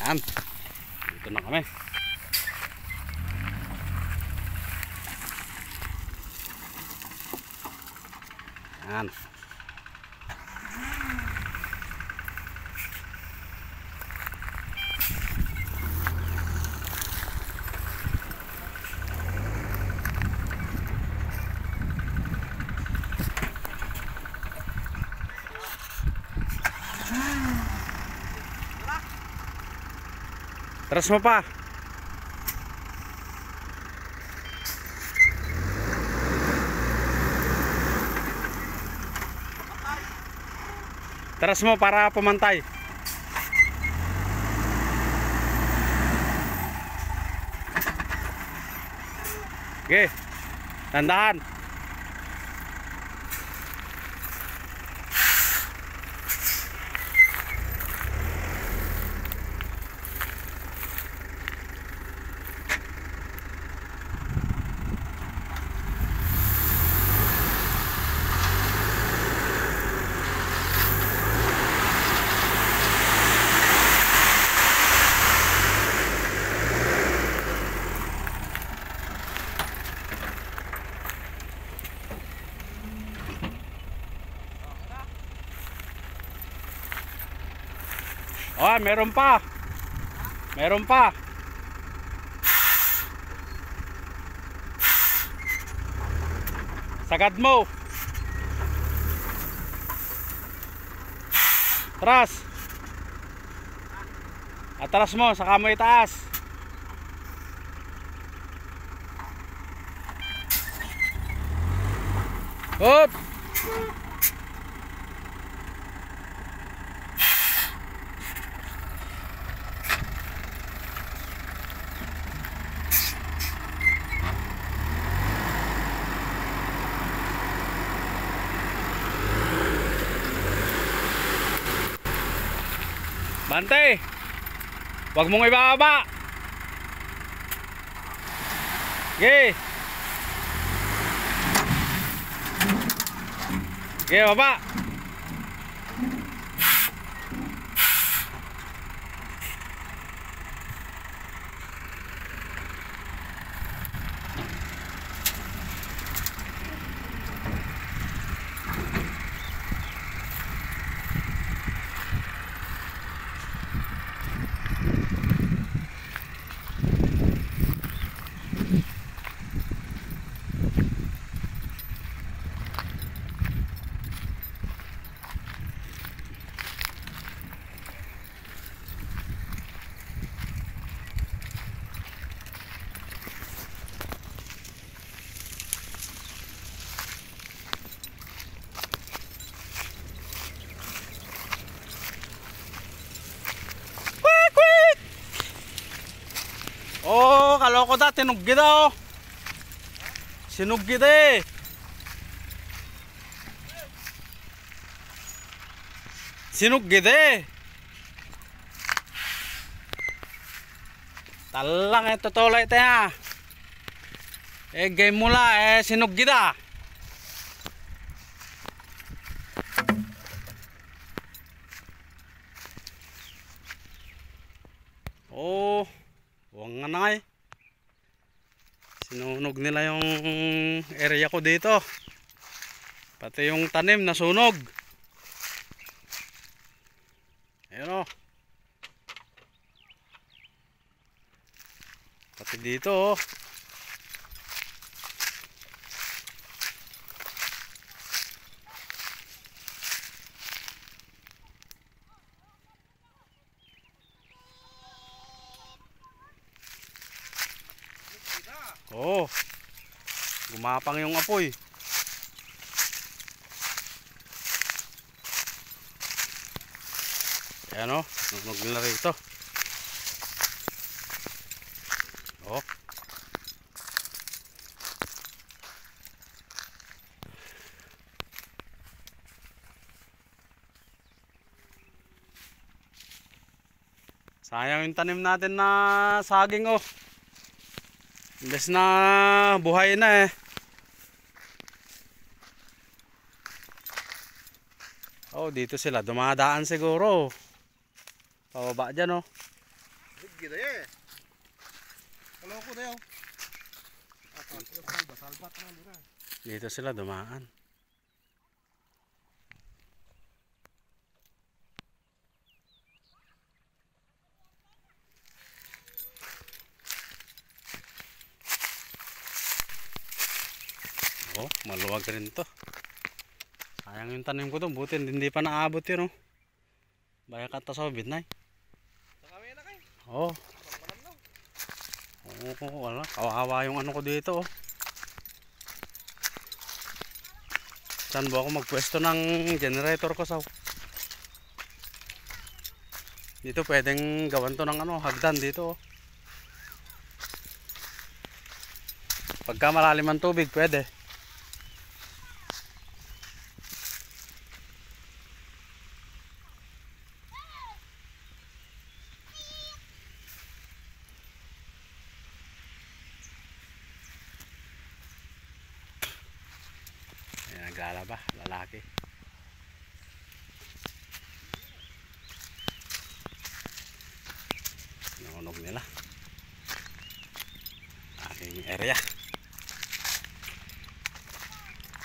Yan. Dito na kami. Yan. Teras mo pa. Teras mo para pumantay. Okay. Tandaan. Oh, meron pa. Meron pa. Sagad mo. Atras. Atras mo, saka mo itaas. Hop. Bante, wag mong ibababa. Okay. Okay, baba. Oh, kaloko da, tinuggi da oh. Sinuggi da eh. Sinuggi da eh. Talang eh, totoo ito ya. Eh, game mula eh, sinuggi da. Oh. Huwag nga na nga eh. Sinunog nila yung area ko dito. Pati yung tanim nasunog. Ayan o. Pati dito o. Oh, gumapang yung apoy. Ayan o, nagnog nila rito. Oh. Sayang yung tanim natin na saging oh. Imbes na buhay na eh. Oh, dito sila dumadaan siguro. Pababa dyan oh. Gila eh. Kalau ko daw. Salbat na dira. Dito sila dumaan. Oh, maluwag rin to. Sayang yung tanim ko to, buti hindi pa naabot yun, oh. Baya kata sa bitnay. Kami na kay. Oh. Oo, wala. Kawawa yung ano ko dito, oh. Saan ba ako magpwesto ng generator ko, saw? Dito pwedeng gawan to ng ano, hagdan dito, oh. Pagka malalim ang tubig, pwede. Ayan, naglalaba, lalaki. Nakunog nila. Aking area.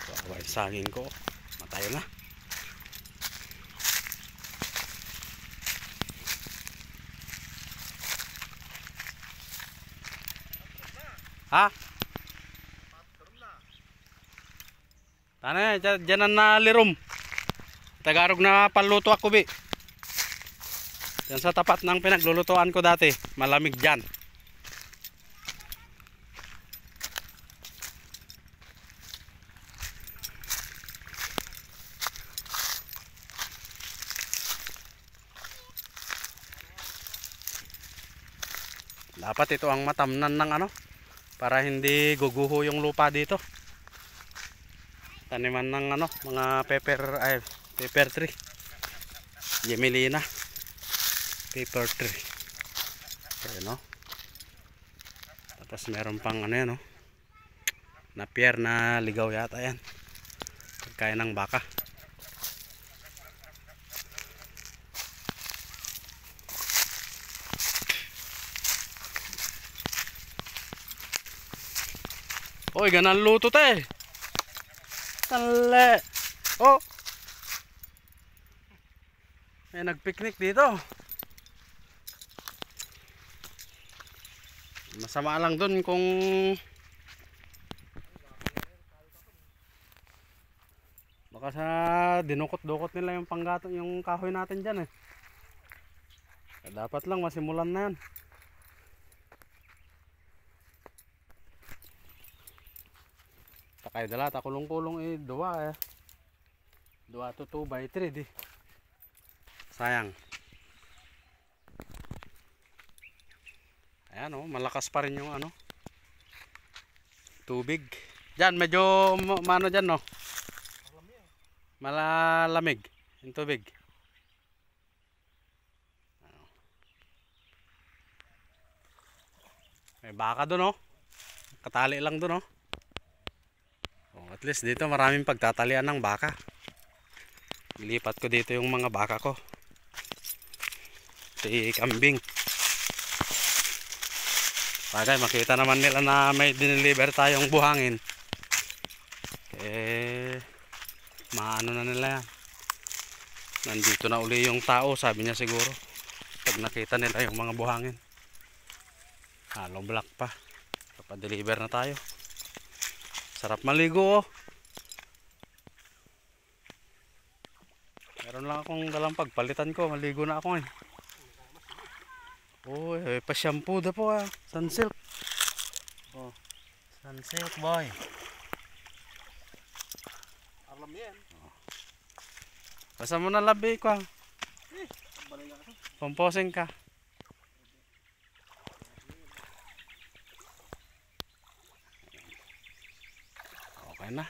So, yung saging ko, matay na. Ha? Tane, dyan na lirom. Tagarog na paluto ako, bi. Yan sa tapat ng pinaglulutuan ko dati. Malamig dyan. Dapat ito ang matamnan ng ano, para hindi guguho yung lupa dito. Taniman ng ano, mga pepper tree. Gemelina pepper tree. Ayan, no? Tapos meron pang ano yan, no? Napier na ligaw yata yan. Pagkain ng baka. Oy, ganang luto te. Tale. Oh. May nagpiknik dito. Masama lang dun kung baka sa dinukot-dukot nila yung panggatong yung kahoy natin dyan eh. Dapat lang masimulan na yan. Takay dala, takulong-kulong eh, dua eh. 2 to 2x3 di. Sayang. Ayan, oh, malakas pa rin yung ano, tubig. Diyan, medyo mano dyan, no? Malalamig yung tubig. May baka doon, oh. Katali lang doon, oh. At least dito maraming pagtatalian ng baka. Ilipat ko dito yung mga baka ko. Si kambing. Bagay, makita naman nila na may dineliver tayong buhangin. Maano na nila yan. Nandito na uli yung tao, sabi niya siguro. Pag nakita nila yung mga buhangin. Halong black pa. Papadeliver na tayo. Sarap maligo, oh. Meron lang akong dalang pagpalitan ko. Maligo na ako eh. Oh, pa-shampoo da po ah. Sunsilk. Oh, Sunsilk boy. Alam yan. Oh. Basta mo na labi ko ah. Composing ka. Okay na.